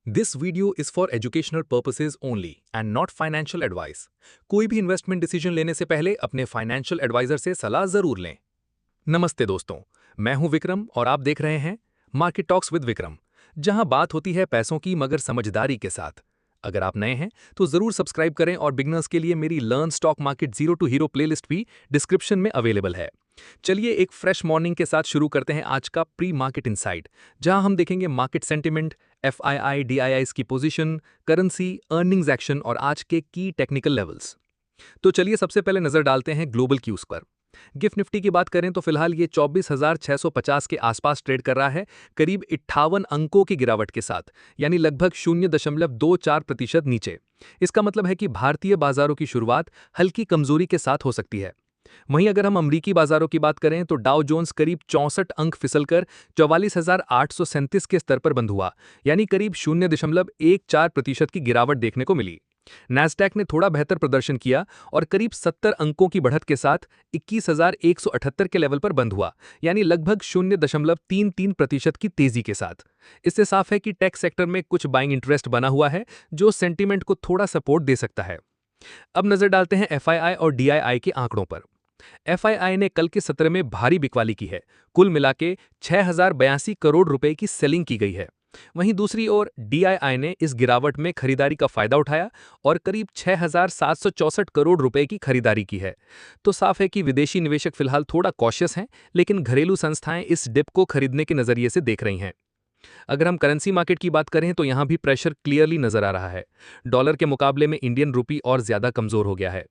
This video is for educational purposes only and not financial advice. कोई भी investment decision लेने से पहले अपने फाइनेंशियल एडवाइजर से सलाह जरूर लें। नमस्ते दोस्तों, मैं हूं विक्रम और आप देख रहे हैं मार्केट टॉक्स विद विक्रम, जहां बात होती है पैसों की मगर समझदारी के साथ। अगर आप नए हैं तो जरूर सब्सक्राइब करें और बिगनर्स के लिए मेरी learn stock market zero to hero playlist भी डिस्क्रिप्शन में अवेलेबल है। चलिए एक फ्रेश मॉर्निंग के साथ शुरू करते हैं आज का प्री मार्केट इनसाइट, जहां हम देखेंगे मार्केट सेंटिमेंट, एफआईआई डीआईआईस की पोजीशन, करेंसी, अर्निंग्स एक्शन और आज के की टेक्निकल लेवल्स। तो चलिए सबसे पहले नजर डालते हैं ग्लोबल क्यूज पर। गिफ्ट निफ्टी की बात करें तो फिलहाल ये 24,650 के आसपास ट्रेड कर रहा है, करीब 58 अंकों की गिरावट के साथ, यानी लगभग 0.24% नीचे। इसका मतलब है कि भारतीय बाजारों की शुरुआत हल्की कमजोरी के साथ हो सकती है। वहीं अगर हम अमरीकी बाजारों की बात करें तो डाउ जोन्स करीब 64 अंक फिसलकर 44,837 के स्तर पर बंद हुआ, यानी करीब 0.14% की गिरावट देखने को मिली। नैस्डैक ने थोड़ा बेहतर प्रदर्शन किया और करीब 70 अंकों की बढ़त के साथ 21,178 के लेवल पर बंद हुआ, यानी लगभग 0.33% की तेजी के साथ। इससे साफ है कि टेक सेक्टर में कुछ बाइंग इंटरेस्ट बना हुआ है, जो सेंटीमेंट को थोड़ा सपोर्ट दे सकता है। अब नजर डालते हैं एफआईआई और डीआईआई के आंकड़ों पर। एफआईआई ने कल के सत्र में भारी बिकवाली की है, कुल मिलाके 6,082 करोड़ रुपए की सेलिंग की गई है। वहीं दूसरी ओर डीआईआई ने इस गिरावट में खरीदारी का फायदा उठाया और करीब 6,764 करोड़ रुपए की खरीदारी की है। तो साफ है कि विदेशी निवेशक फिलहाल थोड़ा कॉशियस हैं, लेकिन घरेलू संस्थाएं इस डिप को खरीदने के नजरिए से देख रही हैं। अगर हम करेंसी मार्केट की बात करें तो यहां भी प्रेशर क्लियरली नजर आ रहा है। डॉलर के मुकाबले में इंडियन रूपी और ज्यादा कमजोर हो गया है।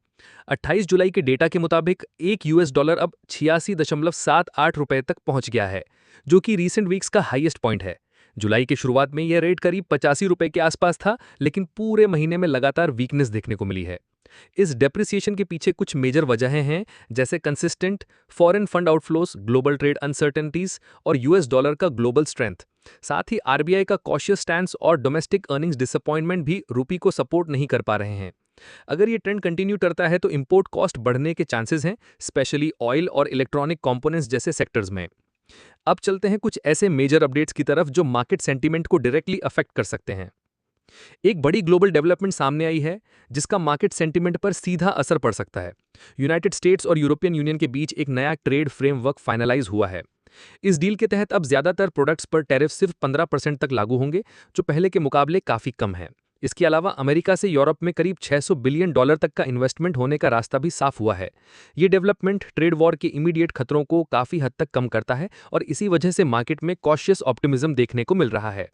28 जुलाई के डेटा के मुताबिक एक यूएस डॉलर अब 86.78 रुपए तक पहुंच गया है, जो कि रीसेंट वीक्स का हाईएस्ट पॉइंट है। जुलाई की शुरुआत में यह रेट करीब 85 रुपए के आसपास था, लेकिन पूरे महीने में लगातार वीकनेस देखने को मिली है। इस डेप्रिसिएशन के पीछे कुछ मेजर वजहें हैं, जैसे consistent foreign fund outflows, global trade uncertainties और यूएस डॉलर का ग्लोबल स्ट्रेंथ। साथ ही आरबीआई का कॉशियस स्टैंस और डोमेस्टिक अर्निंग्स डिसअपॉइंटमेंट भी रूपी को सपोर्ट नहीं कर पा रहे हैं। अगर ये ट्रेंड कंटिन्यू करता है तो इंपोर्ट कॉस्ट बढ़ने के चांसेस हैं, स्पेशली ऑयल और इलेक्ट्रॉनिक कंपोनेंट्स जैसे सेक्टर्स में। अब चलते हैं कुछ ऐसे मेजर अपडेट्स की तरफ जो मार्केट सेंटीमेंट को डायरेक्टली अफेक्ट कर सकते हैं। एक बड़ी ग्लोबल डेवलपमेंट सामने आई है, जिसका मार्केट सेंटीमेंट पर सीधा असर पड़ सकता है। यूनाइटेड स्टेट्स और यूरोपियन यूनियन के बीच एक नया ट्रेड फ्रेमवर्क फाइनलाइज हुआ है। इस डील के तहत अब ज्यादातर प्रोडक्ट्स पर टैरिफ सिर्फ 15% तक लागू होंगे, जो पहले के मुकाबले काफी कम है। इसके अलावा अमेरिका से यूरोप में करीब $600 बिलियन तक का इन्वेस्टमेंट होने का रास्ता भी साफ हुआ है। ये डेवलपमेंट ट्रेड वॉर के इमीडिएट खतरों को काफी हद तक कम करता है और इसी वजह से मार्केट में कॉशियस ऑप्टिमिज्म देखने को मिल रहा है।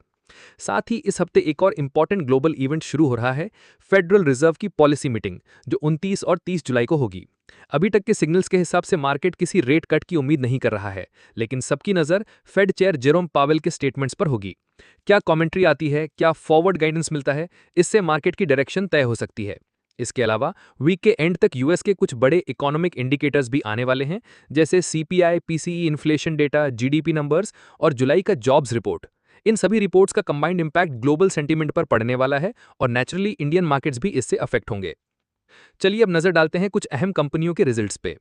साथ ही इस हफ्ते एक और इंपॉर्टेंट ग्लोबल इवेंट शुरू हो रहा है, फेडरल रिजर्व की पॉलिसी मीटिंग, जो 29 और 30 जुलाई को होगी। अभी तक के सिग्नल्स के हिसाब से मार्केट किसी रेट कट की उम्मीद नहीं कर रहा है, लेकिन सबकी नजर फेड चेयर जेरोम पावेल के स्टेटमेंट्स पर होगी। क्या कमेंट्री आती है, क्या फॉरवर्ड गाइडेंस मिलता है, इससे मार्केट की डायरेक्शन तय हो सकती है। इसके अलावा वीक के एंड तक यूएस के कुछ बड़े इकोनॉमिक इंडिकेटर्स भी आने वाले हैं, जैसे CPI, PCE, inflation data, GDP numbers और जुलाई का जॉब्स रिपोर्ट। इन सभी रिपोर्ट्स का कंबाइंड इंपैक्ट ग्लोबल सेंटीमेंट पर पड़ने वाला है और नेचुरली इंडियन मार्केट्स भी इससे अफेक्ट होंगे। चलिए अब नजर डालते हैं कुछ अहम कंपनियों के रिजल्ट्स पे।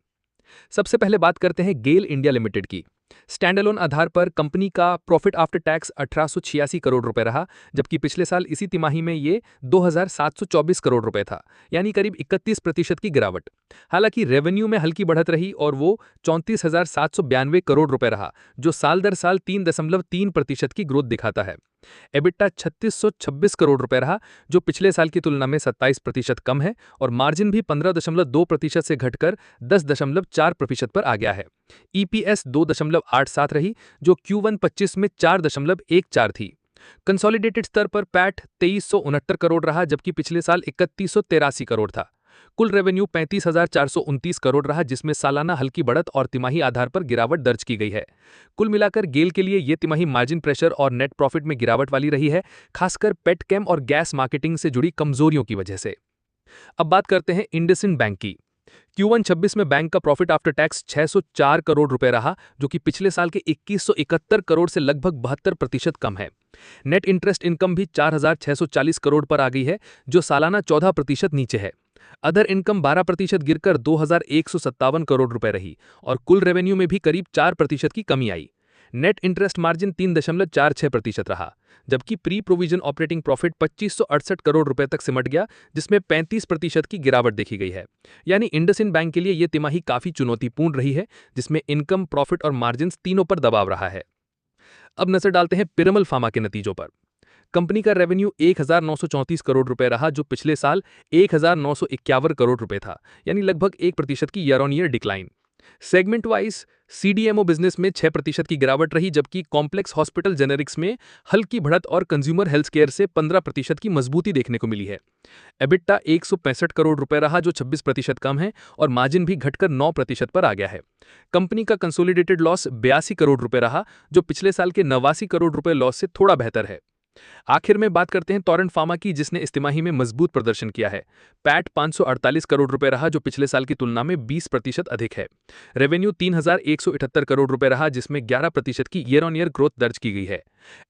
सबसे पहले बात करते हैं गेल इंडिया लिमिटेड की। स्टैंडअलोन आधार पर कंपनी का प्रॉफिट आफ्टर टैक्स 1886 करोड़ रुपए रहा, जबकि पिछले साल इसी तिमाही में ये 2,724 करोड़ रुपए था, यानी करीब 31% की गिरावट। हालांकि रेवेन्यू में हल्की बढ़त रही और वो 34,792 करोड़ रुपए रहा, जो साल दर साल 3.3% की ग्रोथ दिखाता है। एबिटा 3,626 करोड़ रुपए रहा, जो पिछले साल की तुलना में 27% कम है और मार्जिन भी 15.2% से घटकर 10.4% पर आ गया है। ईपीएस 2.87 रही, जो Q1 25 में 4.14 थी। कंसोलिडेटेड स्तर पर पैट 2,369 करोड़ रहा, जबकि पिछले साल 3,183 करोड़ था। कुल रेवेन्यू 35,429 करोड़ रहा, जिसमें सालाना हल्की बढ़त और तिमाही आधार पर गिरावट दर्ज की गई है। कुल मिलाकर गेल के लिए ये तिमाही मार्जिन प्रेशर और नेट प्रॉफिट में गिरावट वाली रही है, खासकर पेटकेम और गैस मार्केटिंग से जुड़ी कमजोरियों की वजह से। अब बात करते हैं इंडसइंड बैंक की। Q1 26 में बैंक का प्रॉफिट आफ्टर टैक्स 604 करोड़ रुपए रहा, जो कि पिछले साल के 2171 करोड़ से लगभग 72% कम है। नेट इंटरेस्ट इनकम भी 4,640 करोड़ पर आ गई है, जो सालाना 14% नीचे है। अदर इनकम 12% गिरकर 2,157 करोड़ रुपए रही और कुल रेवेन्यू में भी करीब 4% की कमी आई। नेट इंटरेस्ट मार्जिन 3.46% रहा, जबकि pre provision operating profit 2568 crore रुपए तक सिमट गया, जिसमें 35% की गिरावट देखी गई है। यानी इंडसइंड बैंक के लिए ये तिमाही काफी चुनौतीपूर्ण रही है, जिसमें इनकम, प्रॉफिट और मार्जिन्स तीनों पर दबाव रहा है। अब नजर डालते हैं पिरामल फार्मा के नतीजों पर। कंपनी का रेवेन्यू 1934 करोड़ रुपए रहा, जो पिछले साल 1951 करोड़ रुपए था, यानी लगभग 1% की year on year decline. Segment wise CDMO business में 6% की गिरावट रही, जबकि कॉम्प्लेक्स हॉस्पिटल जेनेरिक्स में हल्की बढ़त और कंज्यूमर हेल्थ केयर से 15% की मजबूती देखने को मिली है। एबिटा 165 करोड़ रुपए रहा, जो 26% कम है, और मार्जिन भी घटकर 9% पर आ गया है। कंपनी का कंसोलिडेटेड लॉस 82 करोड़ रुपए रहा, जो पिछले साल के 89 करोड़ रुपए लॉस से थोड़ा बेहतर है। आखिर में बात करते हैं टोरेंट फार्मा की, जिसने इस तिमाही में मजबूत प्रदर्शन किया है। पैट 548 करोड़ रुपए रहा, जो पिछले साल की तुलना में 20% अधिक है। रेवेन्यू 3178 करोड़ रुपए रहा, जिसमें 11% की ईयर ऑन ईयर ग्रोथ दर्ज की गई है।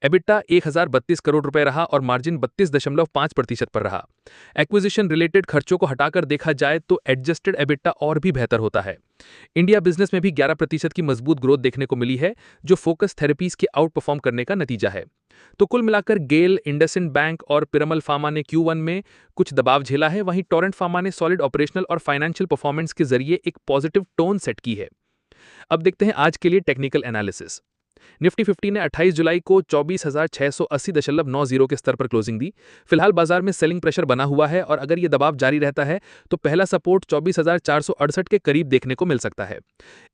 एबिटा 1032 करोड़ रुपए रहा और मार्जिन 32.5% पर रहा। एक्विजिशन रिलेटेड खर्चों को हटाकर देखा जाए तो एडजस्टेड एबिटा और भी बेहतर होता है। इंडिया बिजनेस में भी 11% की मजबूत ग्रोथ देखने को मिली है, जो फोकस थेरेपीज के आउट परफॉर्म करने का नतीजा है। तो कुल मिलाकर गेल, इंडसइंड बैंक और पिरामल फार्मा ने Q1 में कुछ दबाव झेला है, वहीं टोरेंट फार्मा ने सॉलिड ऑपरेशनल और फाइनेंशियल परफॉर्मेंस के जरिए एक पॉजिटिव टोन सेट की है। अब देखते हैं आज के लिए टेक्निकल एनालिसिस। निफ्टी 50 ने 28 जुलाई को 24,680.90 के स्तर पर क्लोजिंग दी। फिलहाल बाजार में सेलिंग प्रेशर बना हुआ है और अगर ये दबाव जारी रहता है तो पहला सपोर्ट 24,468 के करीब देखने को मिल सकता है।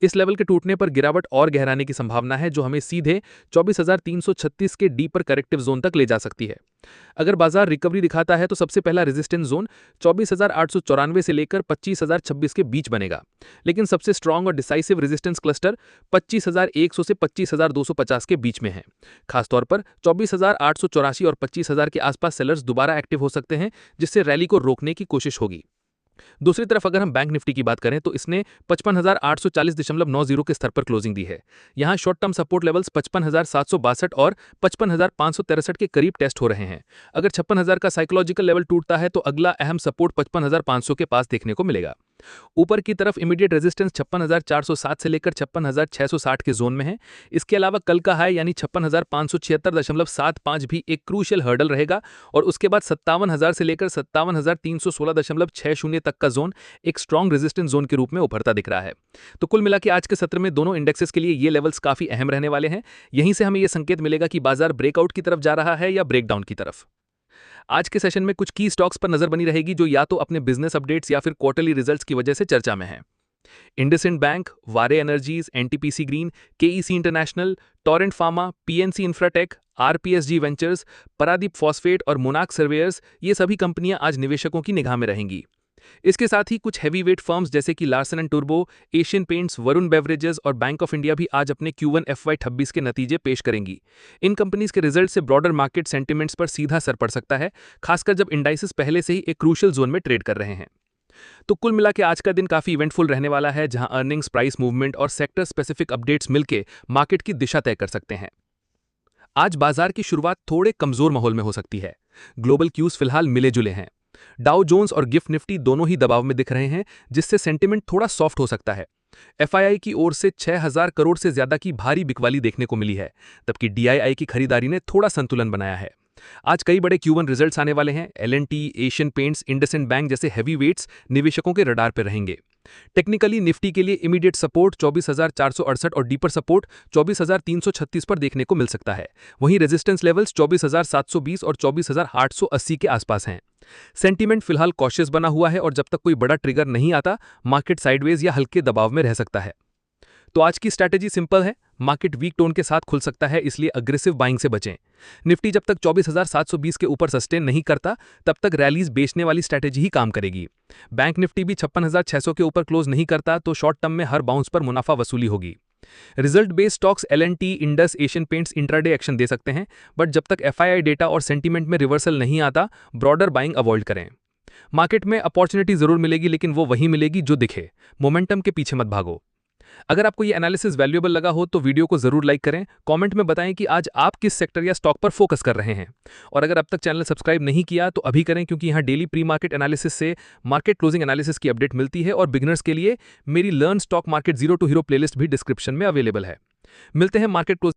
इस लेवल के टूटने पर गिरावट और गहराने की संभावना है, जो हमें सीधे 24,336 के डीपर करेक्टिव जोन तक ले जा सकती है। अगर बाजार रिकवरी दिखाता है तो सबसे पहला रेजिस्टेंस जोन 24,894 से लेकर 25,026 के बीच बनेगा, लेकिन सबसे स्ट्रांग और डिसाइसिव रेजिस्टेंस क्लस्टर 25,100 से 25,250 के बीच में है। खासतौर पर 24,884 और 25,000 के आसपास सेलर्स दोबारा एक्टिव हो सकते हैं, जिससे रैली को रोकने की कोशिश होगी। दूसरी तरफ अगर हम बैंक निफ्टी की बात करें तो इसने 55,840.90 के स्तर पर क्लोजिंग दी है। यहां शॉर्ट टर्म सपोर्ट लेवल्स 55,762 और 55,563 के करीब टेस्ट हो रहे हैं। अगर 56,000 का साइकोलॉजिकल लेवल टूटता है तो अगला अहम सपोर्ट 55,500 के पास देखने को मिलेगा। ऊपर की तरफ इमीडिएट रेजिस्टेंस 56,407 से लेकर 56,660 के जोन में है। इसके अलावा कल का हाई यानी 56,576.75 भी एक क्रूशियल हर्डल रहेगा और उसके बाद 57,000 से लेकर 57,316.60 तक का जोन एक स्ट्रॉन्ग रेजिस्टेंस जोन के रूप में उभरता दिख रहा है। तो कुल मिला के आज के सत्र में दोनों इंडेक्सेस के लिए ये लेवल्स काफी अहम रहने वाले हैं। यहीं से हमें यह संकेत मिलेगा कि बाजार ब्रेकआउट की तरफ जा रहा है या ब्रेकडाउन की तरफ। आज के सेशन में कुछ की स्टॉक्स पर नजर बनी रहेगी जो या तो अपने बिजनेस अपडेट्स या फिर क्वार्टरली रिजल्ट्स की वजह से चर्चा में हैं। IndusInd Bank, Waaree Energies, NTPC Green, KEC International, Torrent Pharma, PNC Infratech, RPSG Ventures, Paradeep Phosphate और मोनाक सर्वेयर्स, ये सभी कंपनियां आज निवेशकों की निगाह में रहेंगी। इसके साथ ही कुछ हैवीवेट फर्म्स जैसे कि लार्सन एंड टुर्बो, एशियन पेंट्स, वरुण बेवरेजेस और बैंक ऑफ इंडिया भी आज अपने Q1 FY26 के नतीजे पेश करेंगी। इन कंपनीज के रिजल्ट से ब्रॉडर मार्केट सेंटिमेंट्स पर सीधा असर पड़ सकता है, खासकर जब इंडाइसेस पहले से ही एक क्रूशियल जोन में ट्रेड कर रहे हैं। तो कुल मिला के आज का दिन काफी इवेंटफुल रहने वाला है, जहां अर्निंग्स, प्राइस मूवमेंट और सेक्टर स्पेसिफिक अपडेट्स मिलकर मार्केट की दिशा तय कर सकते हैं। आज बाजार की शुरुआत थोड़े कमजोर माहौल में हो सकती है। ग्लोबल क्यूज फिलहाल मिले जुले हैं। डाउ जोन्स और गिफ्ट निफ्टी दोनों ही दबाव में दिख रहे हैं, जिससे सेंटिमेंट थोड़ा सॉफ्ट हो सकता है। एफआईआई की ओर से 6,000 करोड़ से ज्यादा की भारी बिकवाली देखने को मिली है, जबकि डीआईआई की खरीदारी ने थोड़ा संतुलन बनाया है। आज कई बड़े Q1 रिजल्ट्स आने वाले हैं। L&T, Asian paints, IndusInd bank जैसे हैवी वेट्स निवेशकों के रडार पर रहेंगे। टेक्निकली निफ्टी के लिए इमीडिएट सपोर्ट 24,468 और डीपर सपोर्ट 24,336 पर देखने को मिल सकता है। वहीं रेजिस्टेंस लेवल्स 24,720 और 24,880 के आसपास हैं। सेंटीमेंट फिलहाल कॉशियस बना हुआ है और जब तक कोई बड़ा ट्रिगर नहीं आता, मार्केट साइडवेज या हल्के दबाव में रह सकता है। तो आज की स्ट्रैटेजी सिंपल है, मार्केट वीक टोन के साथ खुल सकता है, इसलिए अग्रेसिव बाइंग से बचें। निफ्टी जब तक 24,720 के ऊपर सस्टेन नहीं करता, तब तक रैलीज बेचने वाली स्ट्रैटेजी ही काम करेगी। बैंक निफ्टी भी 56,600 के ऊपर क्लोज नहीं करता तो शॉर्ट टर्म में हर बाउंस पर मुनाफा वसूली होगी। Result based stocks L&T, Indus, Asian Paints intraday action दे सकते हैं, बट जब तक एफआईआई डेटा और सेंटीमेंट में रिवर्सल नहीं आता, ब्रॉडर बाइंग अवॉइड करें। मार्केट में अपॉर्चुनिटी जरूर मिलेगी, लेकिन वो वही मिलेगी जो दिखे। मोमेंटम के पीछे मत भागो। अगर आपको ये एनालिसिस वैल्यूएबल लगा हो तो वीडियो को जरूर लाइक करें। कमेंट में बताएं कि आज आप किस सेक्टर या स्टॉक पर फोकस कर रहे हैं। और अगर अब तक चैनल सब्सक्राइब नहीं किया तो अभी करें, क्योंकि यहाँ डेली प्री मार्केट एनालिसिस से मार्केट क्लोजिंग एनालिसिस की अपडेट मिलती है और बिगिनर्स के लिए मेरी learn stock market zero to hero playlist भी डिस्क्रिप्शन में अवेलेबल है। मिलते हैं मार्केट क्लोज